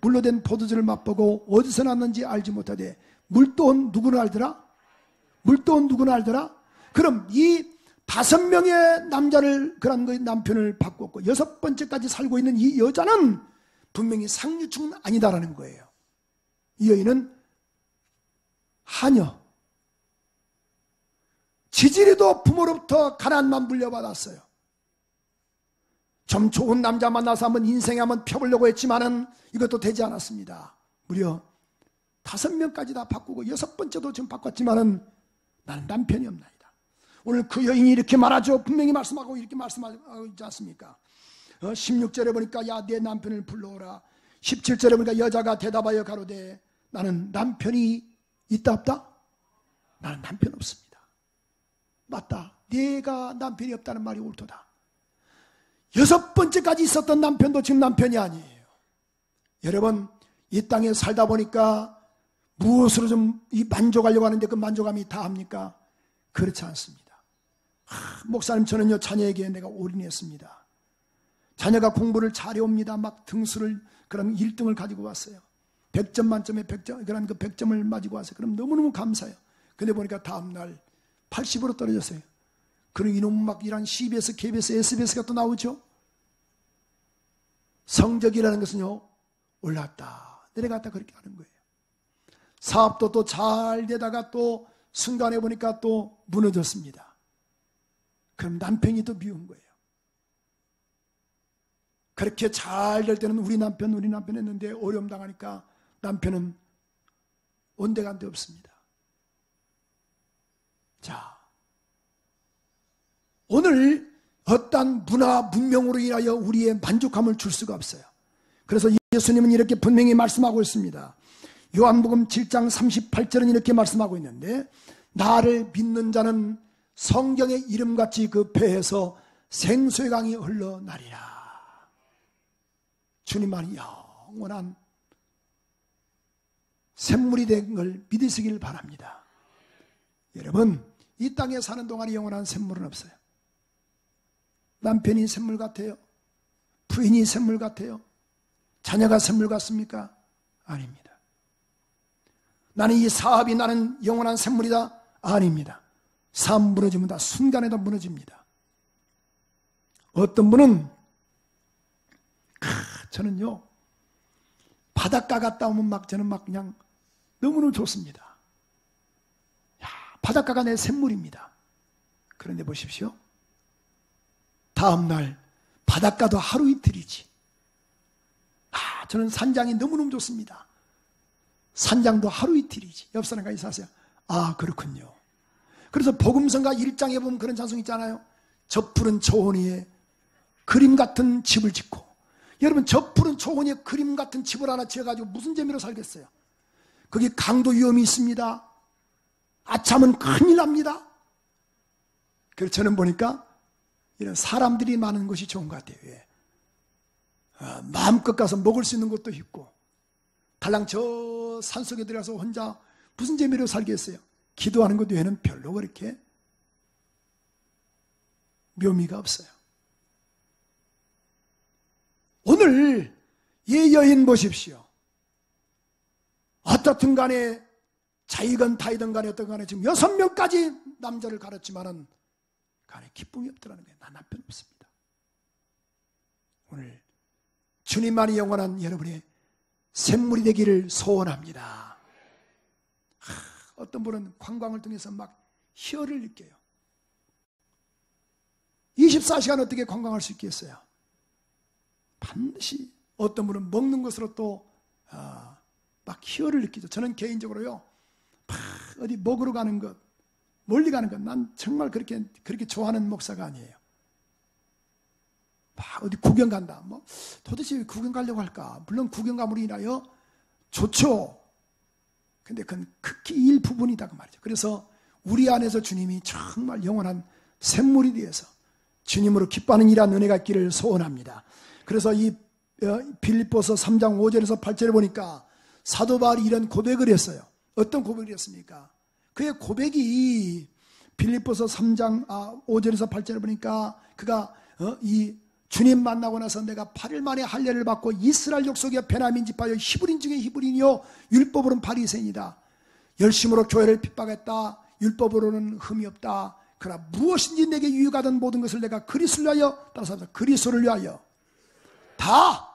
물로 된 포도주를 맛보고 어디서 났는지 알지 못하되 물도온 누구는 알더라? 물도온 누구는 알더라? 그럼 이 5명의 남자를 그런 그 남편을 바꿨고 6번째까지 살고 있는 이 여자는 분명히 상류층은 아니다라는 거예요. 이 여인은 하녀, 지지리도 부모로부터 가난만 물려받았어요. 좀 좋은 남자 만나서 한번 인생에 한번 펴보려고 했지만은 이것도 되지 않았습니다. 무려 5명까지 다 바꾸고 6번째도 지금 바꿨지만은 나는 남편이 없나이다. 오늘 그 여인이 이렇게 말하죠. 분명히 말씀하고 이렇게 말씀하고 있지 않습니까? 16절에 보니까 야 내 남편을 불러오라. 17절에 보니까 여자가 대답하여 가로되 나는 남편이 있다 없다? 나는 남편 없습니다. 맞다. 네가 남편이 없다는 말이 옳도다. 6번째까지 있었던 남편도 지금 남편이 아니에요. 여러분 이 땅에 살다 보니까 무엇으로 좀 만족하려고 하는데 그 만족감이 다 합니까? 그렇지 않습니다. 목사님 저는요 자녀에게 내가 올인했습니다. 자녀가 공부를 잘해옵니다. 막 등수를 그런 1등을 가지고 왔어요. 100점 만점에 100점 그런 그 100점을 가지고 왔어요. 그럼 너무너무 감사해요. 근데 보니까 다음날 80으로 떨어졌어요. 그럼 이놈 막 이런 CBS, KBS, SBS가 또 나오죠. 성적이라는 것은요 올랐다 내려갔다 그렇게 하는 거예요. 사업도 또 잘 되다가 또 순간에 보니까 또 무너졌습니다. 그럼 남편이 또 미운 거예요. 그렇게 잘 될 때는 우리 남편 했는데 어려움 당하니까 남편은 온데간데 없습니다. 자, 오늘 어떠한 문화 문명으로 인하여 우리의 만족감을 줄 수가 없어요. 그래서 예수님은 이렇게 분명히 말씀하고 있습니다. 요한복음 7장 38절은 이렇게 말씀하고 있는데 나를 믿는 자는 성경의 이름같이 그 배에서 생수의 강이 흘러나리라. 주님만이 영원한 샘물이 된 걸 믿으시길 바랍니다. 여러분 이 땅에 사는 동안에 영원한 샘물은 없어요. 남편이 샘물 같아요? 부인이 샘물 같아요? 자녀가 샘물 같습니까? 아닙니다. 나는 이 사업이 나는 영원한 샘물이다? 아닙니다. 사업 무너지면 다 순간에 다 무너집니다. 어떤 분은 저는요 바닷가 갔다 오면 막 저는 막 그냥 너무너무 좋습니다. 야, 바닷가가 내 샘물입니다. 그런데 보십시오. 다음날 바닷가도 하루 이틀이지. 저는 산장이 너무너무 좋습니다. 산장도 하루 이틀이지. 옆 사람과 인사하세요. 그렇군요. 그래서 복음성가 1장에 보면 그런 찬송 있잖아요. 저 푸른 초원위에 그림 같은 집을 짓고. 여러분 저 푸른 초원위에 그림 같은 집을 하나 지어가지고 무슨 재미로 살겠어요? 거기 강도 위험이 있습니다. 아차하면 큰일 납니다. 그래서 저는 보니까 이런 사람들이 많은 것이 좋은 것 같아요. 예. 마음껏 가서 먹을 수 있는 것도 있고 달랑 저 산속에 들어가서 혼자 무슨 재미로 살겠어요? 기도하는 것 외에는 별로 그렇게 묘미가 없어요. 오늘 이 여인 보십시오. 어떻든 간에 자이건 타이든 간에 어떤 간에 지금 6명까지 남자를 가렸지만은 간에 기쁨이 없더라는 거예요. 나 남편 없습니다. 오늘 주님만이 영원한 여러분의 샘물이 되기를 소원합니다. 어떤 분은 관광을 통해서 막 희열을 느껴요. 24시간 어떻게 관광할 수 있겠어요? 반드시 어떤 분은 먹는 것으로 또 막 희열을 느끼죠. 저는 개인적으로요, 막 어디 먹으러 가는 것, 멀리 가는 것, 난 정말 그렇게 좋아하는 목사가 아니에요. 막 어디 구경 간다. 뭐 도대체 왜 구경 가려고 할까? 물론 구경 감으로 인하여 좋죠. 근데 그건 극히 일부분이다 그 말이죠. 그래서 우리 안에서 주님이 정말 영원한 샘물이 되어서 주님으로 기뻐하는 이러한 은혜가 있기를 소원합니다. 그래서 이 빌립보서 3장 5절에서 8절에 보니까 사도 바울이 이런 고백을 했어요. 어떤 고백이었습니까? 그의 고백이 빌립보서 3장 5절에서 8절에 보니까 그가 이 주님 만나고 나서 내가 8일 만에 할례를 받고 이스라엘 족속의 베냐민 지파여 히브리인 중에 히브리인이요 율법으로는 바리새인이다. 열심으로 교회를 핍박했다. 율법으로는 흠이 없다. 그러나 무엇인지 내게 유익하던 모든 것을 내가 그리스도를 위하여, 따라서 그리스도를 위하여 다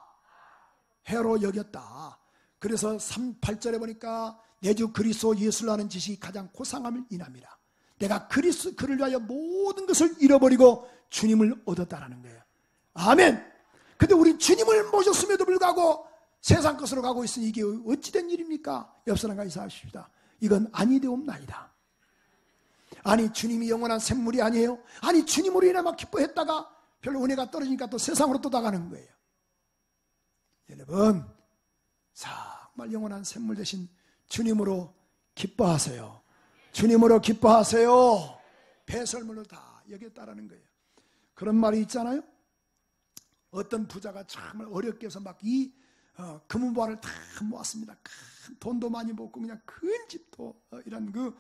해로 여겼다. 그래서 8절에 보니까 내 주 그리스도 예수를 아는 지식이 가장 고상함을 인함이라. 내가 그를 위하여 모든 것을 잃어버리고 주님을 얻었다라는 거예요. 아멘. 근데 우리 주님을 모셨음에도 불구하고 세상 것으로 가고 있으니 이게 어찌된 일입니까? 옆 사람과 인사하십시다. 이건 아니되옵나이다. 아니 주님이 영원한 샘물이 아니에요? 아니 주님으로 인해 막 기뻐했다가 별로 은혜가 떨어지니까 또 세상으로 또 나가는 거예요. 여러분 정말 영원한 샘물 대신 주님으로 기뻐하세요. 주님으로 기뻐하세요. 배설물로 다 여겼다라는 거예요. 그런 말이 있잖아요. 어떤 부자가 정말 어렵게 해서 막 이 금은보화를 다 모았습니다. 큰 돈도 많이 먹고 그냥 큰 집도 이런 그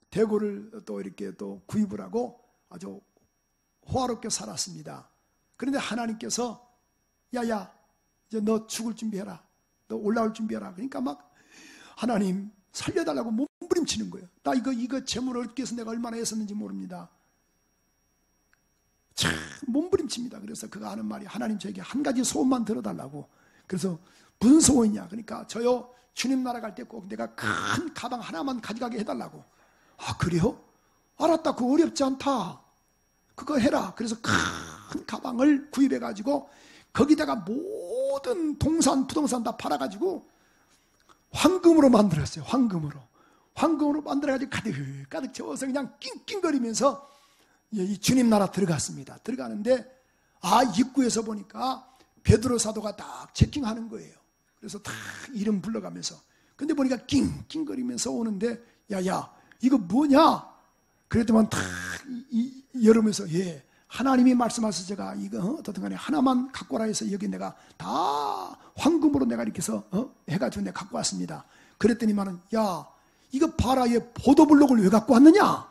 대고를 또 이렇게 또 구입을 하고 아주 호화롭게 살았습니다. 그런데 하나님께서 야야 이제 너 죽을 준비해라. 너 올라올 준비해라. 그러니까 막 하나님 살려달라고 몸부림치는 거예요. 나 이거 재물을 얻기 위해서 내가 얼마나 애썼는지 모릅니다. 참 몸부림칩니다. 그래서 그가 하는 말이 하나님 저에게 한 가지 소원만 들어달라고. 그래서 무슨 소원이냐. 그러니까 저요 주님 나라 갈 때 꼭 내가 큰 가방 하나만 가져가게 해달라고. 아 그래요? 알았다. 그거 어렵지 않다. 그거 해라. 그래서 큰 가방을 구입해가지고 거기다가 모든 부동산 다 팔아가지고 황금으로 만들었어요. 황금으로 만들어가지고 가득 채워서 그냥 낑낑거리면서 이 주님 나라 들어갔습니다. 들어가는데 입구에서 보니까 베드로 사도가 딱 체킹하는 거예요. 그래서 다 이름 불러가면서 근데 보니까 낑낑거리면서 오는데 야야 이거 뭐냐? 그랬더만 다 열으면서 하나님이 말씀하셔서 제가 이거 어떻든 간에 하나만 갖고 와라 해서 여기 내가 다 황금으로 내가 이렇게 해서 해가지고 내가 갖고 왔습니다. 그랬더니만은 야 이거 봐라 얘 보도블록을 왜 갖고 왔느냐?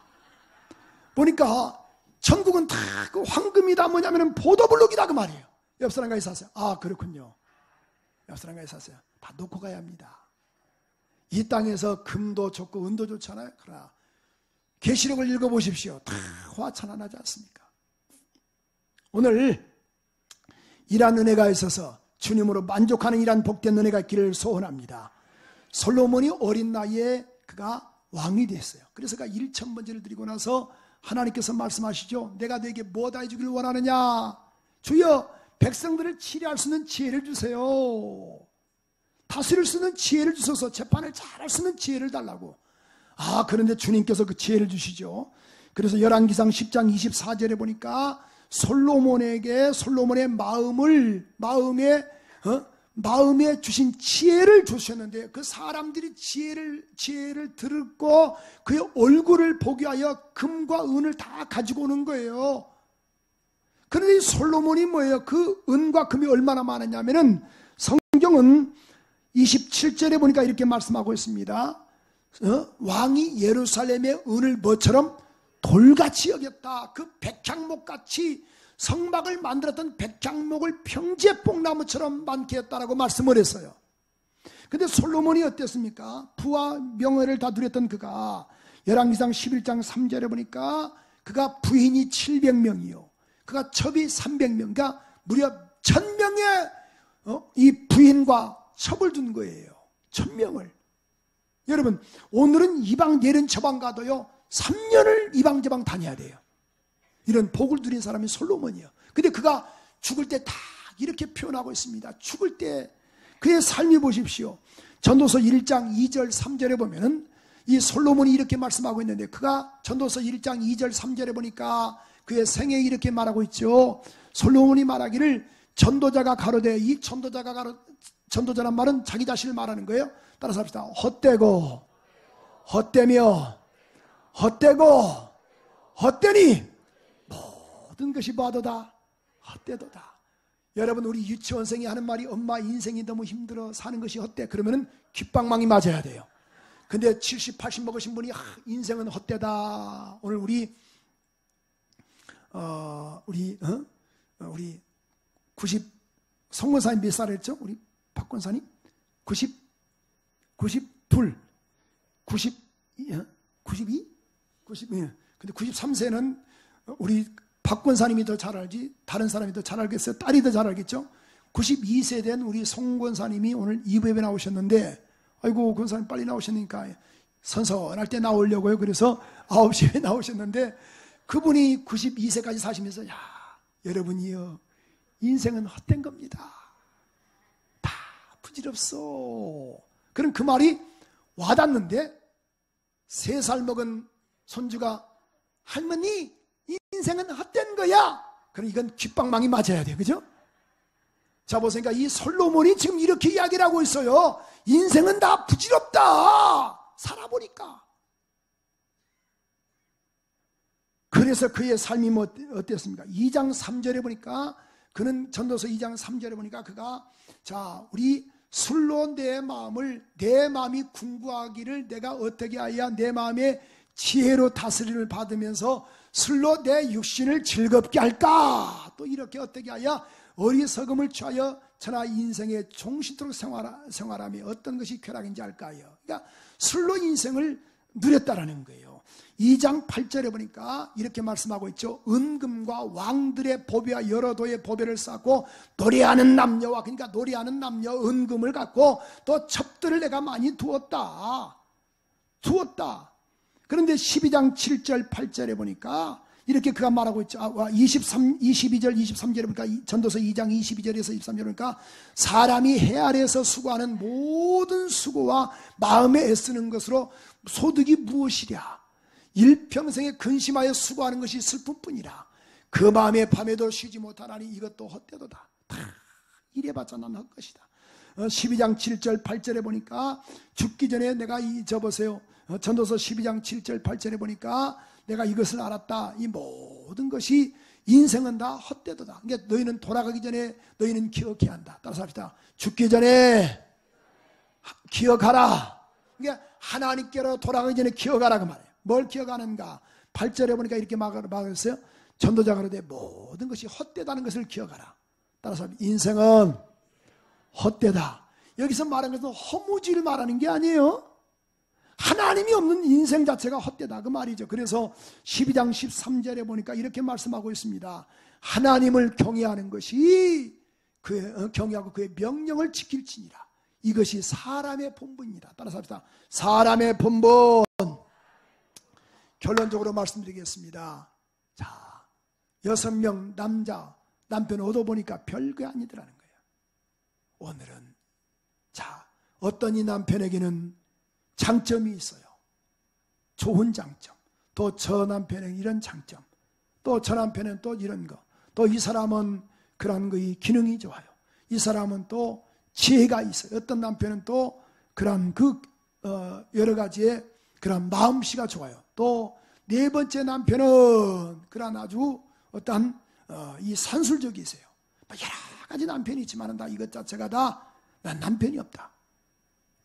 보니까 천국은 다 그 황금이다 뭐냐면은 보도블록이다 그 말이에요. 옆 사람과 있었어요. 그렇군요. 옆 사람과 있었어요. 다 놓고 가야 합니다. 이 땅에서 금도 좋고 은도 좋잖아요. 그러나 계시록을 읽어보십시오. 다 화천하지 않습니까? 오늘 이러한 은혜가 있어서 주님으로 만족하는 이러한 복된 은혜가 있기를 소원합니다. 솔로몬이 어린 나이에 그가 왕이 됐어요. 그래서 그가 1,000번제를 드리고 나서 하나님께서 말씀하시죠. 내가 너에게 뭐다 해주기를 원하느냐? 주여 백성들을 치료할 수 있는 지혜를 주세요. 다스릴 수 있는 지혜를 주셔서 재판을 잘할 수 있는 지혜를 달라고. 그런데 주님께서 그 지혜를 주시죠. 그래서 열왕기상 10장 24절에 보니까 솔로몬의 마음에 주신 지혜를 주셨는데 그 사람들이 지혜를 듣고 그의 얼굴을 보기 위하여 금과 은을 다 가지고 오는 거예요. 그런데 이 솔로몬이 뭐예요? 그 은과 금이 얼마나 많았냐면은 성경은 27절에 보니까 이렇게 말씀하고 있습니다. 왕이 예루살렘의 은을 뭐처럼 돌같이 여겼다. 그 백향목같이 성막을 만들었던 백향목을 평지뽕나무처럼 많게 했다라고 말씀을 했어요. 근데 솔로몬이 어땠습니까? 부와 명예를 다 누렸던 그가 열왕기상 11장 3절에 보니까 그가 부인이 700명이요. 그가 첩이 300명. 그러니까 무려 1000명의 이 부인과 첩을 둔 거예요. 1000명을. 여러분 오늘은 이방 내린 저방 가도요 3년을 이방 저방 다녀야 돼요. 이런 복을 누린 사람이 솔로몬이에요. 근데 그가 죽을 때 다 이렇게 표현하고 있습니다. 죽을 때 그의 삶이 보십시오. 전도서 1장 2절 3절에 보면은 이 솔로몬이 이렇게 말씀하고 있는데 그가 전도서 1장 2절 3절에 보니까 그의 생애 이렇게 말하고 있죠. 솔로몬이 말하기를 전도자가 가로되 이 전도자란 말은 자기 자신을 말하는 거예요. 따라서 합시다. 헛되고 헛되며 헛되니 모든 것이 뭐하도다 헛되도다. 여러분 우리 유치원생이 하는 말이 엄마 인생이 너무 힘들어 사는 것이 헛돼. 그러면은 귓방망이 맞아야 돼요. 근데 70, 80 먹으신 분이 인생은 헛되다. 오늘 우리 90 성권사님 몇 살 했죠? 우리 박권사님 92 근데 93세는 우리 박권사님이 더 잘 알지 다른 사람이 더 잘 알겠어요? 딸이 더 잘 알겠죠? 92세 된 우리 송권사님이 오늘 2부에 나오셨는데, 아이고 권사님 빨리 나오셨으니까 선선할 때 나오려고요. 그래서 9시에 나오셨는데, 그분이 92세까지 사시면서 야 여러분이요 인생은 헛된 겁니다. 다 부질없어. 그럼 그 말이 와닿는데 3살 먹은 손주가 할머니 인생은 헛된 거야. 그럼 이건 귓방망이 맞아야 돼요. 그죠? 자 보세요. 이 솔로몬이 지금 이렇게 이야기를 하고 있어요. 인생은 다 부질없다. 살아보니까. 그래서 그의 삶이 어땠습니까? 2장 3절에 보니까 그는 전도서 2장 3절에 보니까 그가 자 우리 술로 내 마음이 궁구하기를 내가 어떻게 하여 내 마음의 지혜로 다스림을 받으면서 술로 내 육신을 즐겁게 할까? 또 이렇게 어떻게 하여 어리석음을 취하여 천하 인생의 종신토록 생활하며 어떤 것이 쾌락인지 알까요? 그러니까 술로 인생을 누렸다라는 거예요. 2장 8절에 보니까 이렇게 말씀하고 있죠. 은금과 왕들의 보배와 여러 도의 보배를 쌓고 노래하는 남녀와, 그러니까 노래하는 남녀 은금을 갖고 또 첩들을 내가 많이 두었다. 그런데 12장 7절 8절에 보니까 이렇게 그가 말하고 있죠. 22절 23절에 보니까 전도서 2장 22절에서 23절에 보니까 사람이 해 아래에서 수고하는 모든 수고와 마음에 애쓰는 것으로 소득이 무엇이랴. 일평생에 근심하여 수고하는 것이 슬픔뿐이라. 그 마음에 밤에도 쉬지 못하나니 이것도 헛되도다. 다 이래봤자 난 헛것이다. 12장 7절 8절에 보니까 죽기 전에 내가 보세요. 전도서 12장 7절 8절에 보니까 내가 이것을 알았다. 이 모든 것이 인생은 다 헛되도다. 그러니까 너희는 돌아가기 전에 너희는 기억해야 한다. 따라서 합시다. 죽기 전에 기억하라. 그러니까 하나님께로 돌아가기 전에 기억하라 그 말이에요. 뭘 기억하는가? 8절에 보니까 이렇게 말했어요. 전도자가 그러되 모든 것이 헛되다는 것을 기억하라. 따라서 인생은 헛되다. 여기서 말하는 것은 허무지를 말하는 게 아니에요. 하나님이 없는 인생 자체가 헛되다 그 말이죠. 그래서 12장 13절에 보니까 이렇게 말씀하고 있습니다. 하나님을 경외하는 것이 경외하고 그의 명령을 지킬지니라. 이것이 사람의 본분이다. 따라서 합시다. 사람의 본분. 결론적으로 말씀드리겠습니다. 자, 6명 남편 얻어보니까 별거 아니더라는 거예요. 오늘은 자 어떤 이 남편에게는 장점이 있어요. 좋은 장점. 또 저 남편에게 이런 장점. 또 저 남편은 또 이런 거. 또 이 사람은 그런 거의 기능이 좋아요. 이 사람은 또 지혜가 있어요. 어떤 남편은 또 그런 여러 가지의 그런 마음씨가 좋아요. 또 네 번째 남편은 그런 아주 어떤 이 산술적이세요. 여러 가지 남편이 있지만 다 이것 자체가 다 난 남편이 없다.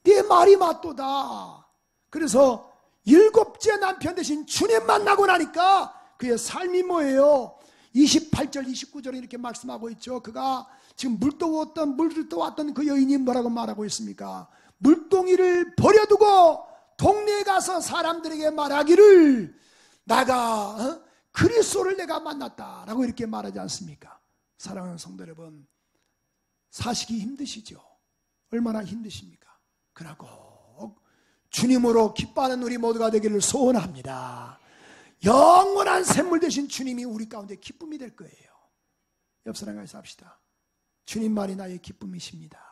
네 말이 맞도다. 그래서 7째 남편 대신 주님 만나고 나니까 그의 삶이 뭐예요? 28절 29절에 이렇게 말씀하고 있죠. 그가 지금 물을 떠왔던 그 여인이 뭐라고 말하고 있습니까? 물동이를 버려두고 동네에 가서 사람들에게 말하기를 나가 그리스도를 내가 만났다라고 이렇게 말하지 않습니까? 사랑하는 성도 여러분, 사시기 힘드시죠? 얼마나 힘드십니까? 그러나 꼭 주님으로 기뻐하는 우리 모두가 되기를 소원합니다. 영원한 샘물 되신 주님이 우리 가운데 기쁨이 될 거예요. 옆 사람과 합시다. 주님만이 나의 기쁨이십니다.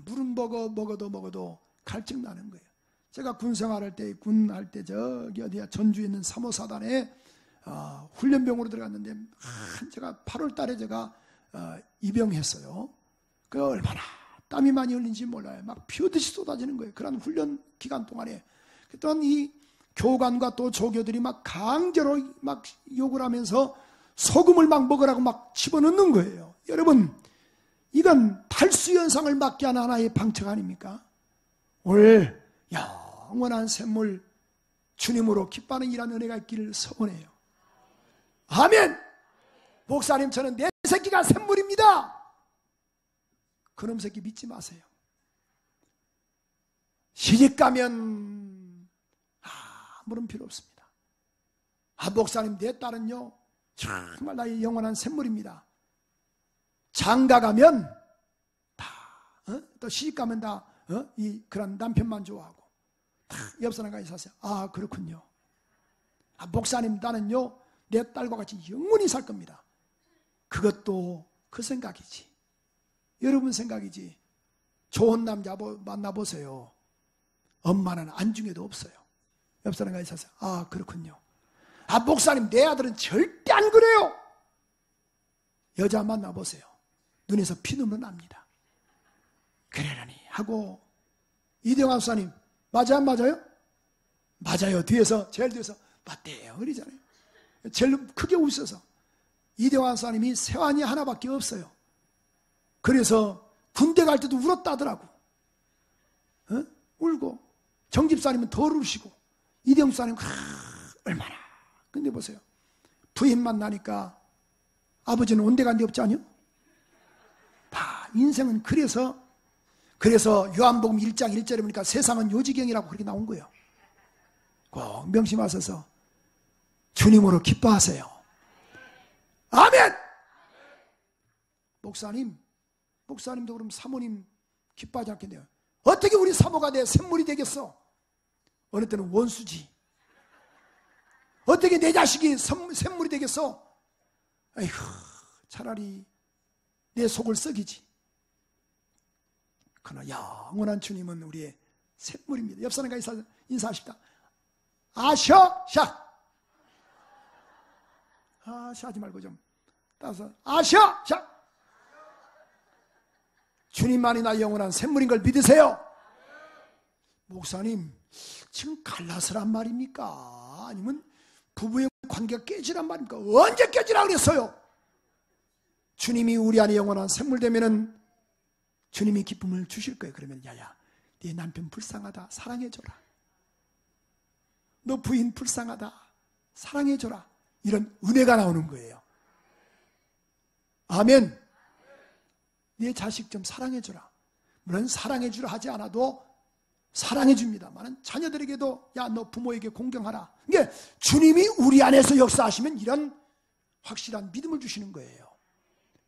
물은 먹어도 갈증 나는 거예요. 제가 군 생활할 때 저기 어디야 전주에 있는 3호 사단에 훈련병으로 들어갔는데 제가 8월 달에 제가 입영했어요. 그 얼마나 땀이 많이 흘린지 몰라요. 막 피우듯이 쏟아지는 거예요. 그런 훈련 기간 동안에. 그랬더니 이 교관과 또 조교들이 막 강제로 막 욕을 하면서 소금을 막 먹으라고 막 집어넣는 거예요. 여러분, 이건 탈수현상을 막게 하는 하나의 방책 아닙니까? 오늘 영원한 샘물 주님으로 기뻐하는 이런 은혜가 있기를 소원해요. 아멘. 목사님, 저는 내 새끼가 샘물입니다. 그놈 새끼 믿지 마세요. 시집가면 아무런 필요 없습니다. 목사님, 내 딸은요 정말 나의 영원한 샘물입니다. 장가가면 다 또 시집가면 다 그런 남편만 좋아하고 다 옆 사람과 사세요. 그렇군요. 목사님, 나는요 내 딸과 같이 영원히 살 겁니다. 그것도 그 생각이지. 여러분 생각이지. 좋은 남자 만나보세요. 엄마는 안중에도 없어요. 옆 사람과 있어서 그렇군요. 목사님, 내 아들은 절대 안 그래요. 여자 만나보세요. 눈에서 피눈물 납니다. 그러려니 하고. 이대왕 수사님, 맞아요 안 맞아요? 맞아요. 뒤에서 제일 뒤에서 맞대요 그러잖아요. 제일 크게 웃어서. 이대왕 수사님이 세환이 하나밖에 없어요. 그래서 군대 갈 때도 울었다더라고. 울고. 정집사님은 더 울으시고. 이대왕 수사님 얼마나. 근데 보세요. 부인 만나니까 아버지는 온데간데 없지 않요? 다 인생은 그래서 요한복음 1장 1절에 보니까 세상은 요지경이라고 그렇게 나온 거예요. 꼭 명심하셔서 주님으로 기뻐하세요. 아멘. 목사님도 그럼 사모님 기뻐하지 않겠네요. 어떻게 우리 사모가 내 샘물이 되겠어? 어느 때는 원수지. 어떻게 내 자식이 샘물이 되겠어? 아이고, 차라리 내 속을 썩이지. 그러나 영원한 주님은 우리의 샘물입니다. 옆 사람과 인사하십니다. 아셔! 샥! 샤지 말고 좀 따서 아셔! 샥! 주님만이 나 영원한 샘물인 걸 믿으세요. 목사님, 지금 갈라서란 말입니까? 아니면 부부의 관계가 깨지란 말입니까? 언제 깨지라 그랬어요? 주님이 우리 안에 영원한 샘물 되면은 주님이 기쁨을 주실 거예요. 그러면 야야, 네 남편 불쌍하다, 사랑해줘라. 너 부인 불쌍하다, 사랑해줘라. 이런 은혜가 나오는 거예요. 아멘. 네 자식 좀 사랑해줘라. 물론 사랑해주라 하지 않아도 사랑해줍니다만 자녀들에게도 야, 너 부모에게 공경하라. 이게 주님이 우리 안에서 역사하시면 이런 확실한 믿음을 주시는 거예요.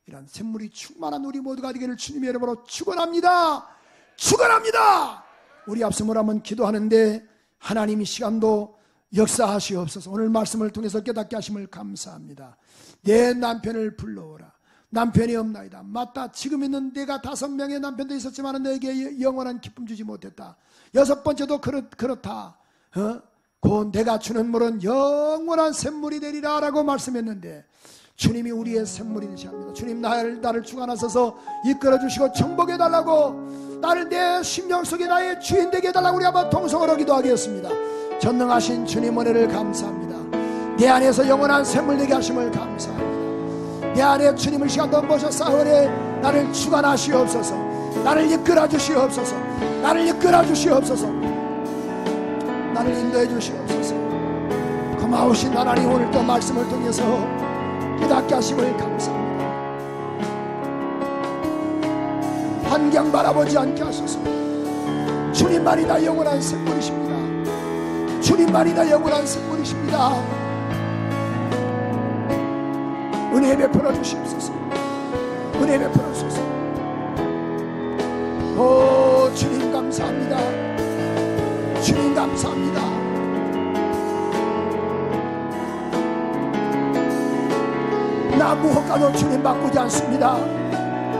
이런 샘물이 충만한 우리 모두가 되기를 주님의 이름으로 축원합니다. 축원합니다. 우리 앞섬을 한번 기도하는데 하나님 이 시간도 역사하시옵소서. 오늘 말씀을 통해서 깨닫게 하심을 감사합니다. 내 남편을 불러오라. 남편이 없나이다. 맞다. 지금 있는 내가 5명의 남편도 있었지만 너에게 영원한 기쁨 주지 못했다. 6번째도 그렇다. 곧 내가 주는 물은 영원한 샘물이 되리라 라고 말씀했는데 주님이 우리의 샘물이 되셔야 합니다. 주님, 나를 주관하셔서 이끌어주시고 정복해달라고, 나를 내 심령 속에 나의 주인 되게 해달라고 우리 한번 통성으로 기도하겠습니다. 전능하신 주님 은혜를 감사합니다. 내 안에서 영원한 샘물 되게 하심을 감사합니다. 내 안에 주님을 시간도 모셔싸우래 나를 주관하시옵소서. 나를 이끌어 주시옵소서. 나를 이끌어 주시옵소서. 나를 인도해 주시옵소서. 고마우신 하나님, 오늘 또 말씀을 통해서 깨닫게 하심을 감사합니다. 환경 바라보지 않게 하소서. 주님만이 다 영원한 샘물이십니다. 주님만이 다 영원한 샘물이십니다. 은혜 베풀어 주시옵소서. 은혜 베풀어 주소서. 오 주님 감사합니다. 주님 감사합니다. 나 무엇과도 주님 바꾸지 않습니다.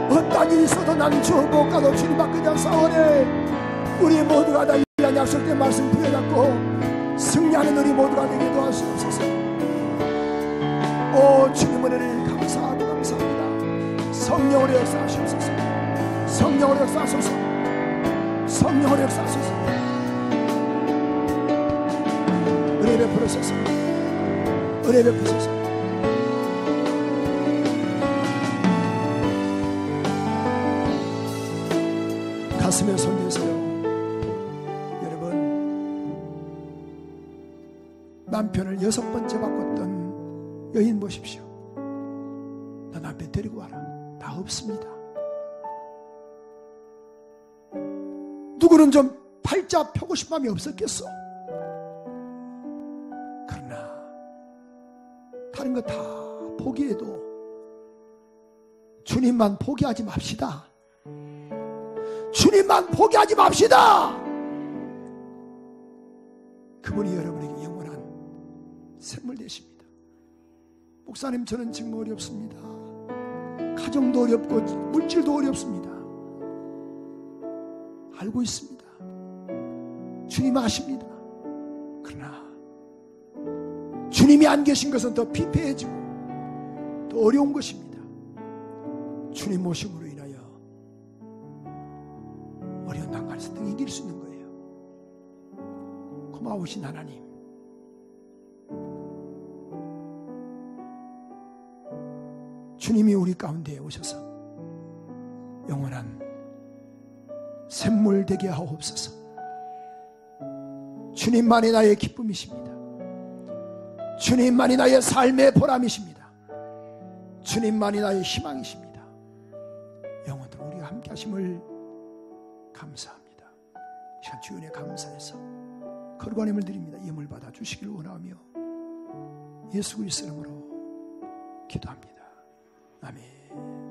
어떤 일이 있어도 나는 주 무엇과도 주님 바꾸지 않사오니 우리 모두가 다 이런 약속된 말씀 부여잡고 승리하는 우리 모두가 되게 도와주옵소서. 오 주님 은혜를 감사하고 감사합니다. 성령으로 역사하시옵소서. 성령으로 역사하소서. 성령으로 역사하소서. 은혜 베풀으소서. 은혜 베푸소서. 가슴에 손대세요. 여러분, 남편을 6번째 바꿨던 여인 보십시오. 너 남편 데리고 와라. 다 없습니다. 누구는 좀 팔자 펴고 싶은 마음이 없었겠어. 그러나 다른 거 다 포기해도 주님만 포기하지 맙시다. 주님만 포기하지 맙시다. 그분이 여러분에게 영원한 샘물 되십니다. 목사님, 저는 지금 어렵습니다. 가정도 어렵고 물질도 어렵습니다. 알고 있습니다. 주님 아십니다. 그러나 주님이 안 계신 것은 더 피폐해지고 더 어려운 것입니다. 주님 모심으로 인하여 어려운 난관에서 등 이길 수 있는 거예요. 고마우신 하나님, 주님이 우리 가운데에 오셔서 영원한 샘물 되게 하옵소서. 주님만이 나의 기쁨이십니다. 주님만이 나의 삶의 보람이십니다. 주님만이 나의 희망이십니다. 영원토록 우리가 함께 하심을 감사합니다. 시간 주연에 감사해서 거룩한 힘을 드립니다. 예물 받아 주시길 원하며 예수 그리스도 이름으로 기도합니다. 아멘.